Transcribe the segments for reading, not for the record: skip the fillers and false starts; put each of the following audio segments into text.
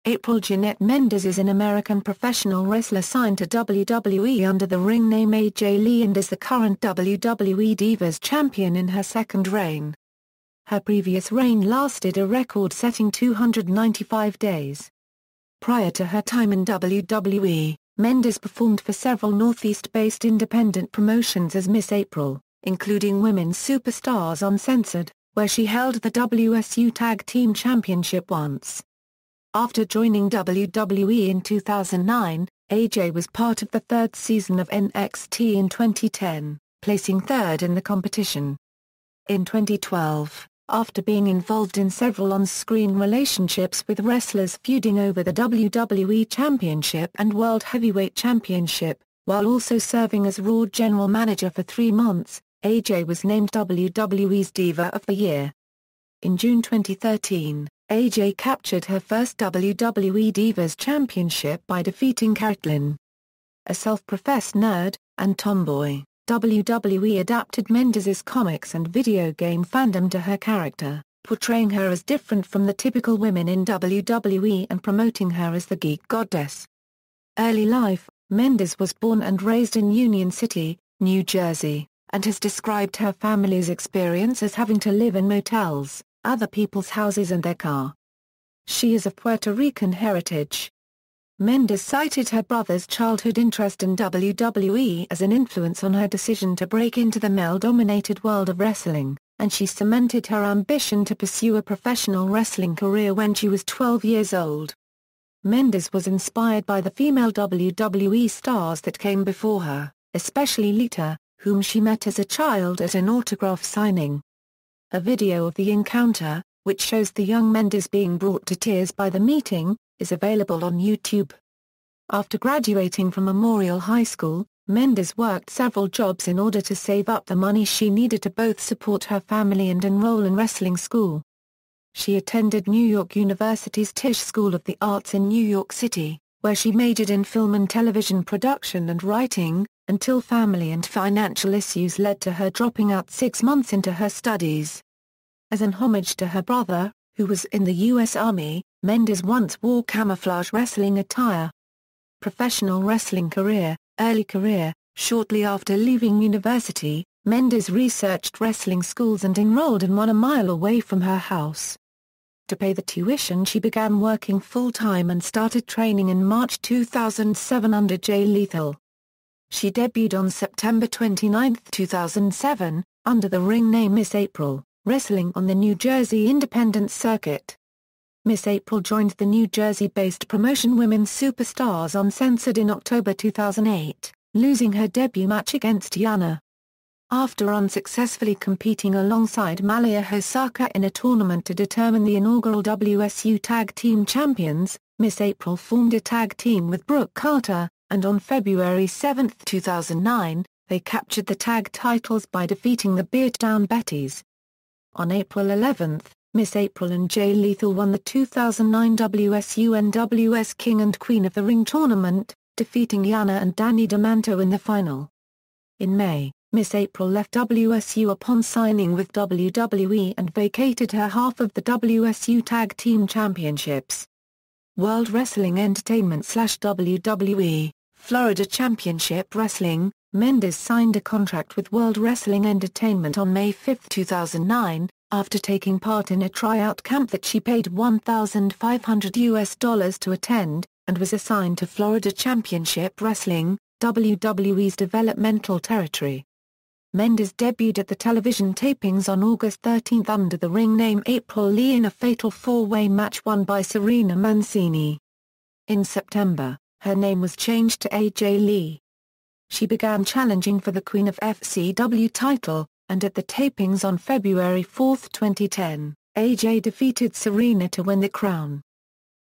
April. Jeanette Mendez is an American professional wrestler signed to WWE under the ring name AJ Lee and is the current WWE Divas Champion in her second reign. Her previous reign lasted a record-setting 295 days. Prior to her time in WWE, Mendez performed for several Northeast-based independent promotions as Miss April, including Women Superstars Uncensored, where she held the WSU Tag Team Championship once. After joining WWE in 2009, AJ was part of the third season of NXT in 2010, placing third in the competition. In 2012, after being involved in several on-screen relationships with wrestlers feuding over the WWE Championship and World Heavyweight Championship, while also serving as Raw General Manager for 3 months, AJ was named WWE's Diva of the Year. In June 2013, AJ captured her first WWE Divas Championship by defeating Kaitlyn. A self-professed nerd and tomboy, WWE adapted Mendez's comics and video game fandom to her character, portraying her as different from the typical women in WWE and promoting her as the geek goddess. Early life: Mendez was born and raised in Union City, New Jersey, and has described her family's experience as having to live in motels, other people's houses and their car. She is of Puerto Rican heritage. Mendez cited her brother's childhood interest in WWE as an influence on her decision to break into the male-dominated world of wrestling, and she cemented her ambition to pursue a professional wrestling career when she was 12 years old. Mendez was inspired by the female WWE stars that came before her, especially Lita, whom she met as a child at an autograph signing. A video of the encounter, which shows the young Mendez being brought to tears by the meeting, is available on YouTube. After graduating from Memorial High School, Mendez worked several jobs in order to save up the money she needed to both support her family and enroll in wrestling school. She attended New York University's Tisch School of the Arts in New York City, where she majored in film and television production and writing, until family and financial issues led to her dropping out 6 months into her studies. As an homage to her brother, who was in the U.S. Army, Mendez once wore camouflage wrestling attire. Professional wrestling career: early career: shortly after leaving university, Mendez researched wrestling schools and enrolled in one a mile away from her house. To pay the tuition, she began working full-time and started training in March 2007 under Jay Lethal. She debuted on September 29, 2007, under the ring name Miss April, wrestling on the New Jersey independent circuit. Miss April joined the New Jersey-based promotion Women Superstars Uncensored in October 2008, losing her debut match against Yana. After unsuccessfully competing alongside Malia Hosaka in a tournament to determine the inaugural WSU Tag Team Champions, Miss April formed a tag team with Brooke Carter, and on February 7, 2009, they captured the tag titles by defeating the Beatdown Bettys. On April 11, Miss April and Jay Lethal won the 2009 WSU NWS King and Queen of the Ring tournament, defeating Yana and Danny DeManto in the final. In May, Miss April left WSU upon signing with WWE and vacated her half of the WSU Tag Team Championships. World Wrestling Entertainment/WWE, Florida Championship Wrestling. Mendez signed a contract with World Wrestling Entertainment on May 5, 2009, after taking part in a tryout camp that she paid $1,500 to attend, and was assigned to Florida Championship Wrestling, WWE's developmental territory. Mendez debuted at the television tapings on August 13 under the ring name April Lee in a fatal four-way match won by Serena Mancini. In September, her name was changed to AJ Lee. She began challenging for the Queen of FCW title, and at the tapings on February 4, 2010, AJ defeated Serena to win the crown.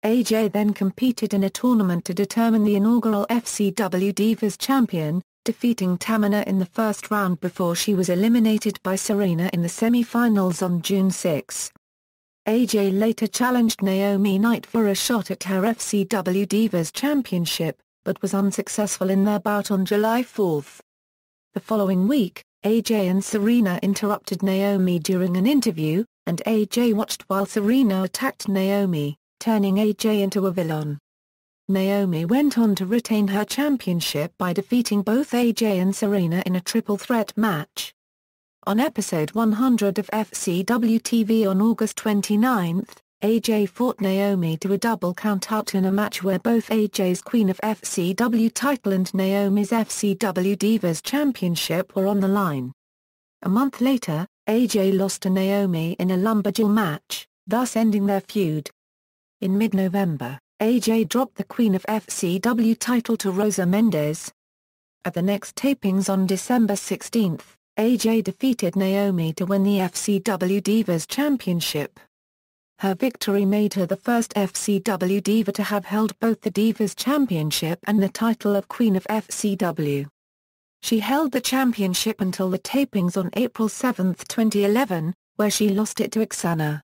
AJ then competed in a tournament to determine the inaugural FCW Divas Champion, defeating Tamina in the first round before she was eliminated by Serena in the semi-finals on June 6. AJ later challenged Naomi Knight for a shot at her FCW Divas Championship, but was unsuccessful in their bout on July 4. The following week, AJ and Serena interrupted Naomi during an interview, and AJ watched while Serena attacked Naomi, turning AJ into a villain. Naomi went on to retain her championship by defeating both AJ and Serena in a triple threat match. On episode 100 of FCW TV on August 29, AJ fought Naomi to a double countout in a match where both AJ's Queen of FCW title and Naomi's FCW Divas Championship were on the line. A month later, AJ lost to Naomi in a lumberjack match, thus ending their feud. In mid-November, AJ dropped the Queen of FCW title to Rosa Mendez. At the next tapings on December 16, AJ defeated Naomi to win the FCW Divas Championship. Her victory made her the first FCW Diva to have held both the Divas Championship and the title of Queen of FCW. She held the championship until the tapings on April 7, 2011, where she lost it to Oksana.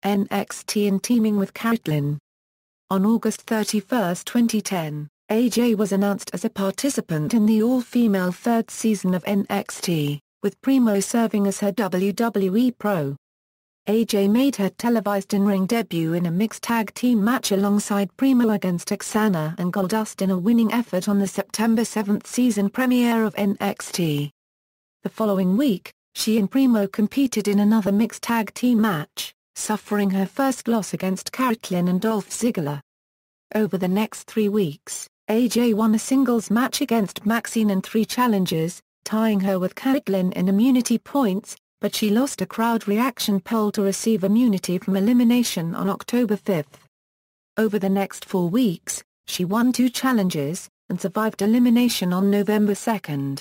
NXT and teaming with Kaitlyn. On August 31, 2010, AJ was announced as a participant in the all-female third season of NXT, with Primo serving as her WWE Pro. AJ made her televised in-ring debut in a mixed tag team match alongside Primo against Oksana and Goldust in a winning effort on the September 7 season premiere of NXT. The following week, she and Primo competed in another mixed tag team match, suffering her first loss against Kaitlyn and Dolph Ziggler. Over the next 3 weeks, AJ won a singles match against Maxine and 3 challengers, tying her with Kaitlyn in immunity points, but she lost a crowd reaction poll to receive immunity from elimination on October 5. Over the next 4 weeks, she won 2 challenges, and survived elimination on November 2.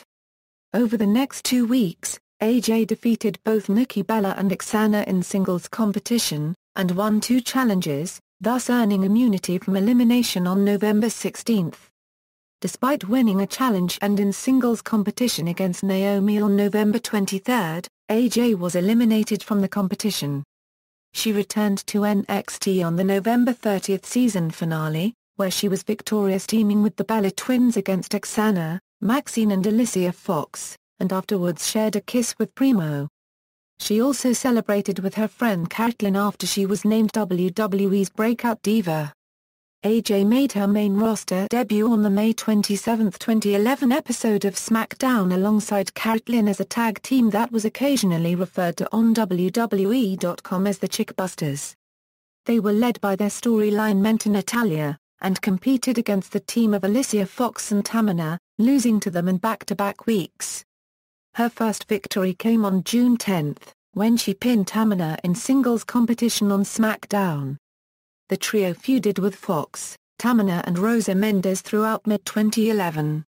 Over the next 2 weeks, AJ defeated both Nikki Bella and Oksana in singles competition, and won 2 challenges, thus earning immunity from elimination on November 16. Despite winning a challenge and in singles competition against Naomi on November 23, AJ was eliminated from the competition. She returned to NXT on the November 30 season finale, where she was victorious teaming with the Bella Twins against Oksana, Maxine and Alicia Fox, and afterwards shared a kiss with Primo. She also celebrated with her friend Kaitlyn after she was named WWE's Breakout Diva. AJ made her main roster debut on the May 27, 2011 episode of SmackDown alongside Kaitlyn as a tag team that was occasionally referred to on WWE.com as the Chickbusters. They were led by their storyline mentor Natalya, and competed against the team of Alicia Fox and Tamina, losing to them in back-to-back weeks. Her first victory came on June 10, when she pinned Tamina in singles competition on SmackDown. The trio feuded with Fox, Tamina and Rosa Mendez throughout mid-2011.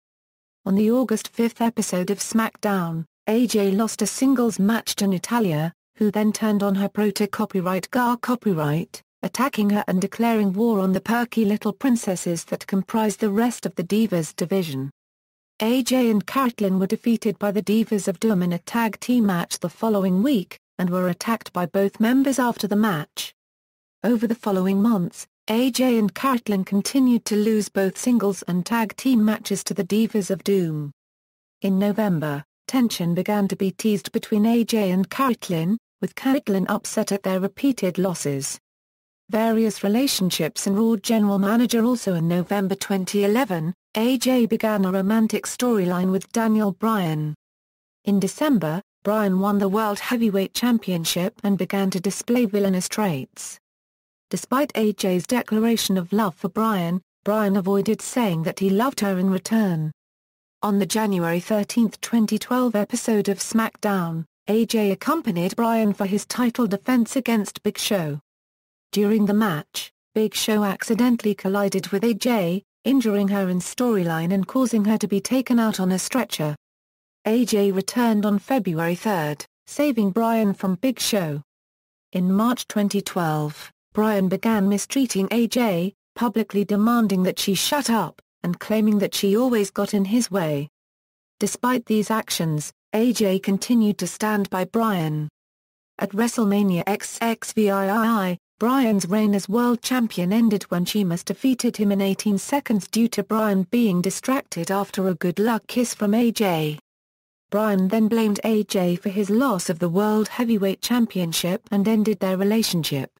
On the August 5 episode of SmackDown, AJ lost a singles match to Natalya, who then turned on her pro-to-copyright Gar copyright, attacking her and declaring war on the perky little princesses that comprise the rest of the Divas division. AJ and Kaitlyn were defeated by the Divas of Doom in a tag team match the following week, and were attacked by both members after the match. Over the following months, AJ and Kaitlyn continued to lose both singles and tag team matches to the Divas of Doom. In November, tension began to be teased between AJ and Kaitlyn, with Kaitlyn upset at their repeated losses. Various relationships and Raw general manager. Also in November 2011, AJ began a romantic storyline with Daniel Bryan. In December, Bryan won the World Heavyweight Championship and began to display villainous traits. Despite AJ's declaration of love for Bryan, Bryan avoided saying that he loved her in return. On the January 13, 2012 episode of SmackDown, AJ accompanied Bryan for his title defense against Big Show. During the match, Big Show accidentally collided with AJ, injuring her in storyline and causing her to be taken out on a stretcher. AJ returned on February 3, saving Bryan from Big Show. In March 2012, Bryan began mistreating AJ, publicly demanding that she shut up, and claiming that she always got in his way. Despite these actions, AJ continued to stand by Bryan. At WrestleMania XXVII, Bryan's reign as world champion ended when Sheamus defeated him in 18 seconds due to Bryan being distracted after a good luck kiss from AJ. Bryan then blamed AJ for his loss of the World Heavyweight Championship and ended their relationship.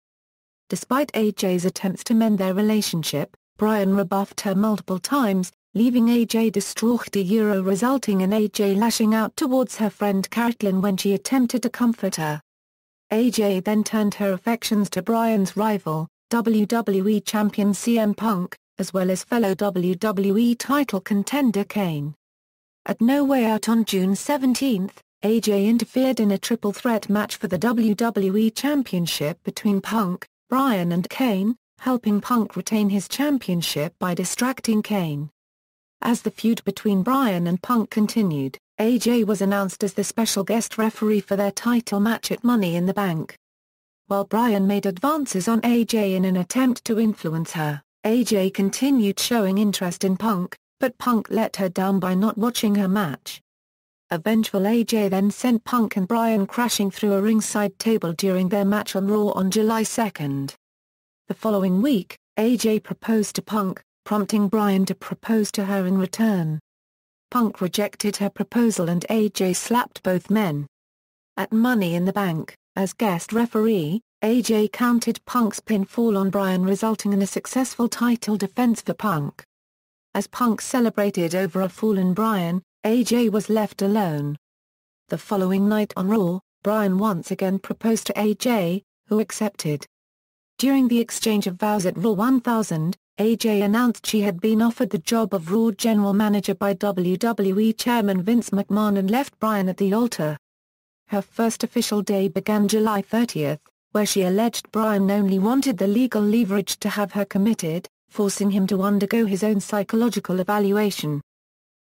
Despite AJ's attempts to mend their relationship, Bryan rebuffed her multiple times, leaving AJ distraught, resulting in AJ lashing out towards her friend Kaitlyn when she attempted to comfort her. AJ then turned her affections to Bryan's rival, WWE Champion CM Punk, as well as fellow WWE title contender Kane. At No Way Out on June 17, AJ interfered in a triple threat match for the WWE Championship between Punk, Bryan and Kane, helping Punk retain his championship by distracting Kane. As the feud between Bryan and Punk continued, AJ was announced as the special guest referee for their title match at Money in the Bank. While Bryan made advances on AJ in an attempt to influence her, AJ continued showing interest in Punk, but Punk let her down by not watching her match. A vengeful AJ then sent Punk and Bryan crashing through a ringside table during their match on Raw on July 2. The following week, AJ proposed to Punk, prompting Bryan to propose to her in return. Punk rejected her proposal and AJ slapped both men. At Money in the Bank, as guest referee, AJ counted Punk's pinfall on Bryan, resulting in a successful title defense for Punk. As Punk celebrated over a fallen Bryan, AJ was left alone. The following night on Raw, Bryan once again proposed to AJ, who accepted. During the exchange of vows at Raw 1000, AJ announced she had been offered the job of Raw General Manager by WWE Chairman Vince McMahon and left Bryan at the altar. Her first official day began July 30, where she alleged Bryan only wanted the legal leverage to have her committed, forcing him to undergo his own psychological evaluation.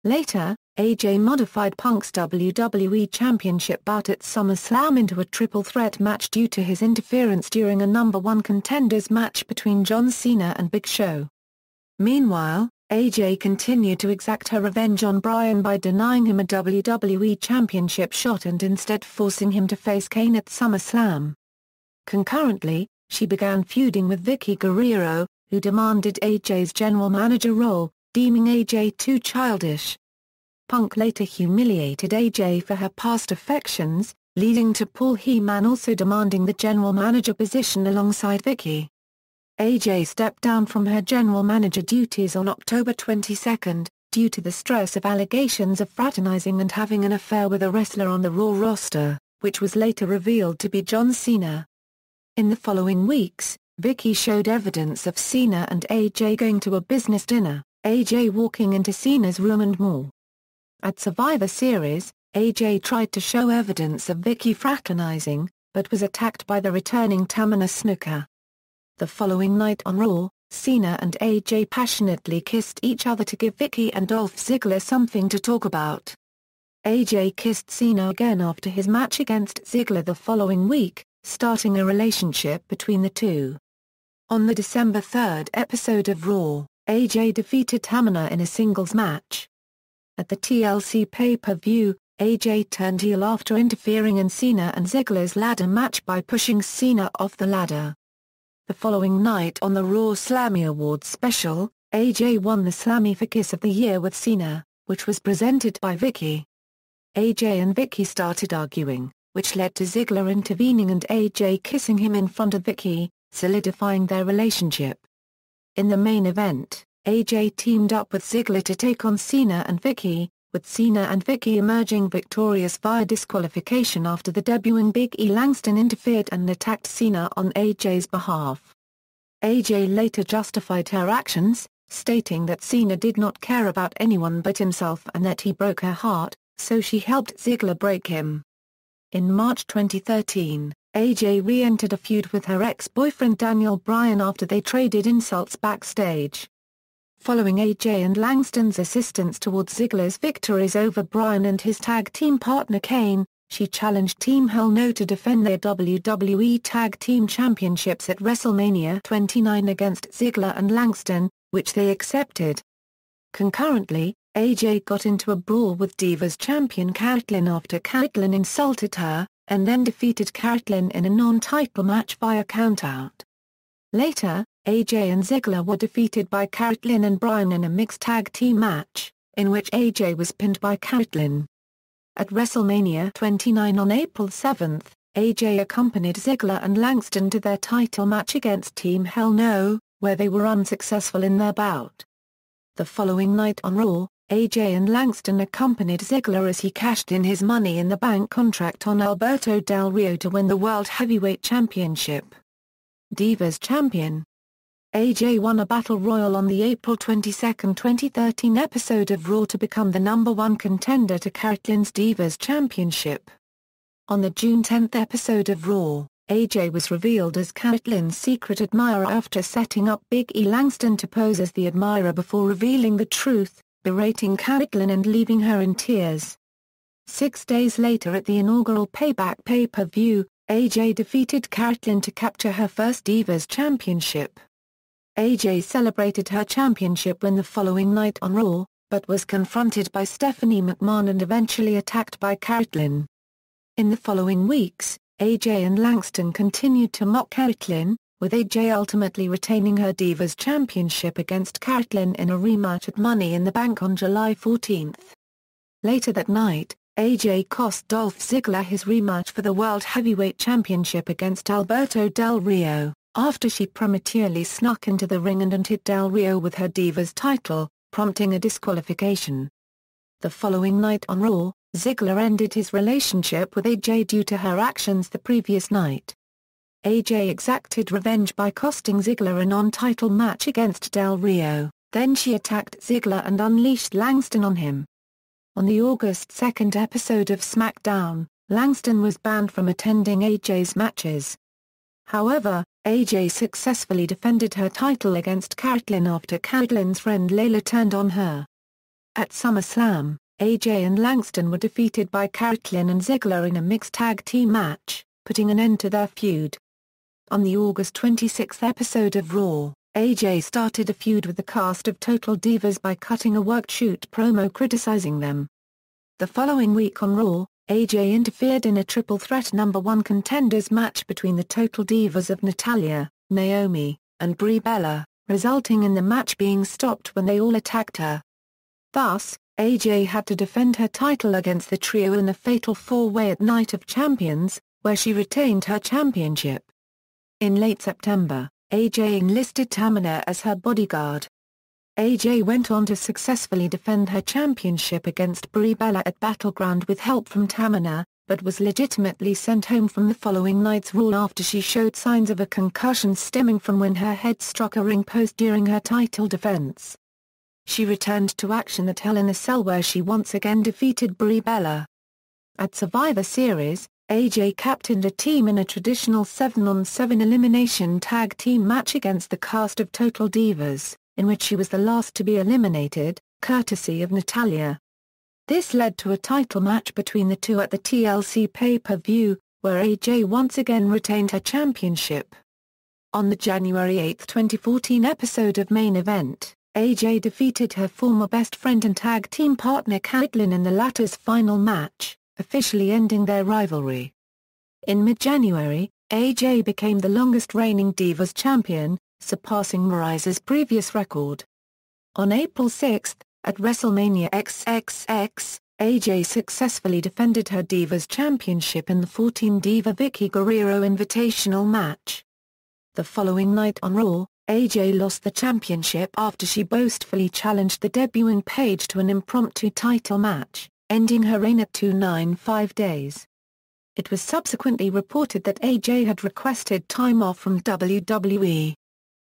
Later, AJ modified Punk's WWE Championship bout at SummerSlam into a triple threat match due to his interference during a No. 1 Contenders match between John Cena and Big Show. Meanwhile, AJ continued to exact her revenge on Bryan by denying him a WWE Championship shot and instead forcing him to face Kane at SummerSlam. Concurrently, she began feuding with Vicky Guerrero, who demanded AJ's general manager role, deeming AJ too childish. Punk later humiliated AJ for her past affections, leading to Paul Heyman also demanding the general manager position alongside Vicky. AJ stepped down from her general manager duties on October 22, due to the stress of allegations of fraternizing and having an affair with a wrestler on the Raw roster, which was later revealed to be John Cena. In the following weeks, Vicky showed evidence of Cena and AJ going to a business dinner, AJ walking into Cena's room and more. At Survivor Series, AJ tried to show evidence of Vicky fraternizing, but was attacked by the returning Tamina Snuka. The following night on Raw, Cena and AJ passionately kissed each other to give Vicky and Dolph Ziggler something to talk about. AJ kissed Cena again after his match against Ziggler the following week, starting a relationship between the two. On the December 3 episode of Raw, AJ defeated Tamina in a singles match. At the TLC pay-per-view, AJ turned heel after interfering in Cena and Ziggler's ladder match by pushing Cena off the ladder. The following night on the Raw Slammy Awards special, AJ won the Slammy for Kiss of the Year with Cena, which was presented by Vicky. AJ and Vicky started arguing, which led to Ziggler intervening and AJ kissing him in front of Vicky, solidifying their relationship. In the main event, AJ teamed up with Ziggler to take on Cena and Vicky, with Cena and Vicky emerging victorious via disqualification after the debuting Big E Langston interfered and attacked Cena on AJ's behalf. AJ later justified her actions, stating that Cena did not care about anyone but himself and that he broke her heart, so she helped Ziggler break him. In March 2013, AJ re-entered a feud with her ex-boyfriend Daniel Bryan after they traded insults backstage. Following AJ and Langston's assistance towards Ziggler's victories over Bryan and his tag team partner Kane, she challenged Team Hell No to defend their WWE Tag Team Championships at WrestleMania 29 against Ziggler and Langston, which they accepted. Concurrently, AJ got into a brawl with Divas champion Kaitlyn after Kaitlyn insulted her, and then defeated Kaitlyn in a non-title match via countout. Later, AJ and Ziggler were defeated by Kaitlyn and Bryan in a mixed tag team match, in which AJ was pinned by Kaitlyn. At WrestleMania 29 on April 7, AJ accompanied Ziggler and Langston to their title match against Team Hell No, where they were unsuccessful in their bout. The following night on Raw, AJ and Langston accompanied Ziggler as he cashed in his Money in the Bank contract on Alberto Del Rio to win the World Heavyweight Championship. Divas Champion. AJ won a Battle Royal on the April 22, 2013 episode of Raw to become the #1 contender to Kaitlyn's Divas Championship. On the June 10 episode of Raw, AJ was revealed as Kaitlyn's secret admirer after setting up Big E Langston to pose as the admirer before revealing the truth, berating Kaitlyn and leaving her in tears. 6 days later at the inaugural Payback pay-per-view, AJ defeated Kaitlyn to capture her first Divas Championship. AJ celebrated her championship win the following night on Raw, but was confronted by Stephanie McMahon and eventually attacked by Kaitlyn. In the following weeks, AJ and Langston continued to mock Kaitlyn, with AJ ultimately retaining her Divas Championship against Kaitlyn in a rematch at Money in the Bank on July 14. Later that night, AJ cost Dolph Ziggler his rematch for the World Heavyweight Championship against Alberto Del Rio, after she prematurely snuck into the ring and hit Del Rio with her Divas title, prompting a disqualification. The following night on Raw, Ziggler ended his relationship with AJ due to her actions the previous night. AJ exacted revenge by costing Ziggler a non-title match against Del Rio, then she attacked Ziggler and unleashed Langston on him. On the August 2 episode of SmackDown, Langston was banned from attending AJ's matches. However, AJ successfully defended her title against Kaitlyn after Kaitlyn's friend Layla turned on her. At SummerSlam, AJ and Langston were defeated by Kaitlyn and Ziggler in a mixed tag team match, putting an end to their feud. On the August 26 episode of Raw, AJ started a feud with the cast of Total Divas by cutting a work-shoot promo criticizing them. The following week on Raw, AJ interfered in a triple threat #1 contenders match between the Total Divas of Natalya, Naomi, and Brie Bella, resulting in the match being stopped when they all attacked her. Thus, AJ had to defend her title against the trio in a fatal four-way at Night of Champions, where she retained her championship. In late September, AJ enlisted Tamina as her bodyguard. AJ went on to successfully defend her championship against Brie Bella at Battleground with help from Tamina, but was legitimately sent home from the following night's Raw after she showed signs of a concussion stemming from when her head struck a ring post during her title defense. She returned to action at Hell in a Cell where she once again defeated Brie Bella. At Survivor Series, AJ captained a team in a traditional 7-on-7 elimination tag team match against the cast of Total Divas, in which she was the last to be eliminated, courtesy of Natalya. This led to a title match between the two at the TLC pay-per-view, where AJ once again retained her championship. On the January 8, 2014 episode of Main Event, AJ defeated her former best friend and tag team partner Kaitlyn in the latter's final match, officially ending their rivalry. In mid-January, AJ became the longest reigning Divas champion, surpassing Mariah's previous record. On April 6, at WrestleMania XXX, AJ successfully defended her Divas Championship in the 14 Diva Vicky Guerrero Invitational match. The following night on Raw, AJ lost the championship after she boastfully challenged the debuting Paige to an impromptu title match, ending her reign at 295 days. It was subsequently reported that AJ had requested time off from WWE.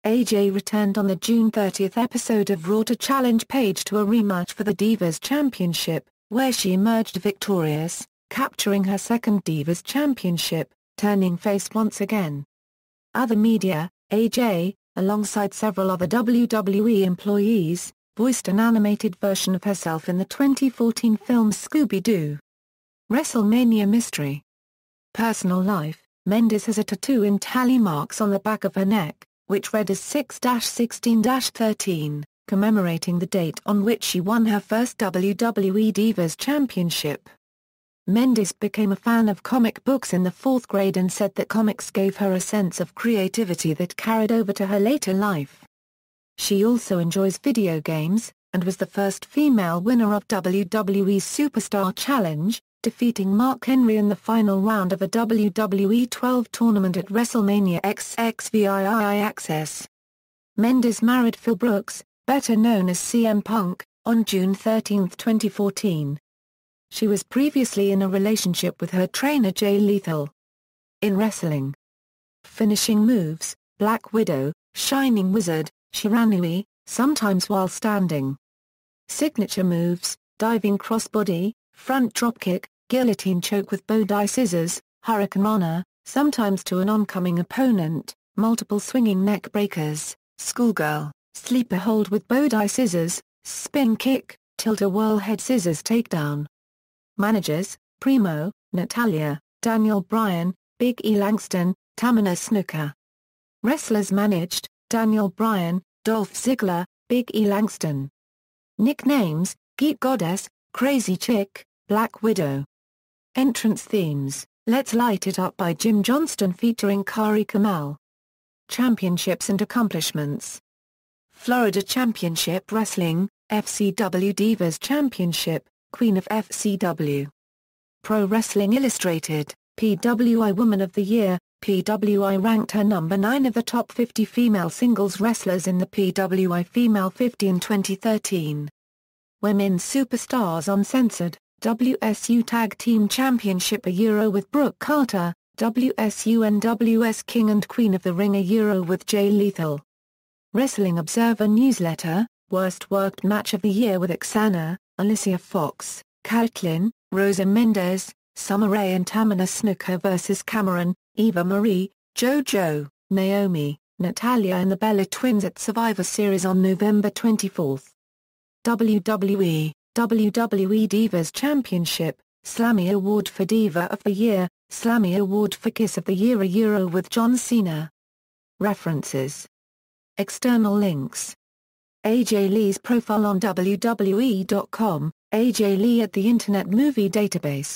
AJ returned on the June 30 episode of Raw to challenge Paige to a rematch for the Divas Championship, where she emerged victorious, capturing her second Divas Championship, turning face once again. Other media, AJ, alongside several other WWE employees, voiced an animated version of herself in the 2014 film Scooby-Doo. WrestleMania Mystery. Personal life: Mendez has a tattoo in tally marks on the back of her neck, which read as 6-16-13, commemorating the date on which she won her first WWE Divas Championship. Mendez became a fan of comic books in the 4th grade and said that comics gave her a sense of creativity that carried over to her later life. She also enjoys video games, and was the first female winner of WWE's Superstar Challenge, defeating Mark Henry in the final round of a WWE 12 tournament at WrestleMania XXVII Access. Mendez married Phil Brooks, better known as CM Punk, on June 13, 2014. She was previously in a relationship with her trainer Jay Lethal. In wrestling finishing moves: Black Widow, Shining Wizard, Shiranui, sometimes while standing. Signature moves: diving crossbody, front dropkick, guillotine choke with Bodai scissors, hurricanrana, sometimes to an oncoming opponent, multiple swinging neck breakers, schoolgirl, sleeper hold with Bodai scissors, spin kick, tilt-a-whirl head scissors takedown. Managers: Primo, Natalia, Daniel Bryan, Big E Langston, Tamina Snuka. Wrestlers managed: Daniel Bryan, Dolph Ziggler, Big E Langston. Nicknames: Geek Goddess, Crazy Chick, Black Widow. Entrance themes: Let's Light It Up by Jim Johnston featuring Kari Kamal. Championships and accomplishments: Florida Championship Wrestling, FCW Divas Championship, Queen of FCW. Pro Wrestling Illustrated, PWI Woman of the Year, PWI ranked her number 9 of the top 50 female singles wrestlers in the PWI Female 50 in 2013. Women Superstars Uncensored, WSU Tag Team Championship a Euro with Brooke Carter, WSU NWS King and Queen of the Ring a Euro with Jay Lethal. Wrestling Observer Newsletter, Worst Worked Match of the Year with Oksana, Alicia Fox, Kaitlyn, Rosa Mendez, Summer Rae and Tamina Snuka vs. Cameron, Eva Marie, JoJo, Naomi, Natalia and the Bella Twins at Survivor Series on November 24. WWE Divas Championship, Slammy Award for Diva of the Year, Slammy Award for Kiss of the Year a Euro with John Cena. References. External links: AJ Lee's profile on WWE.com, AJ Lee at the Internet Movie Database.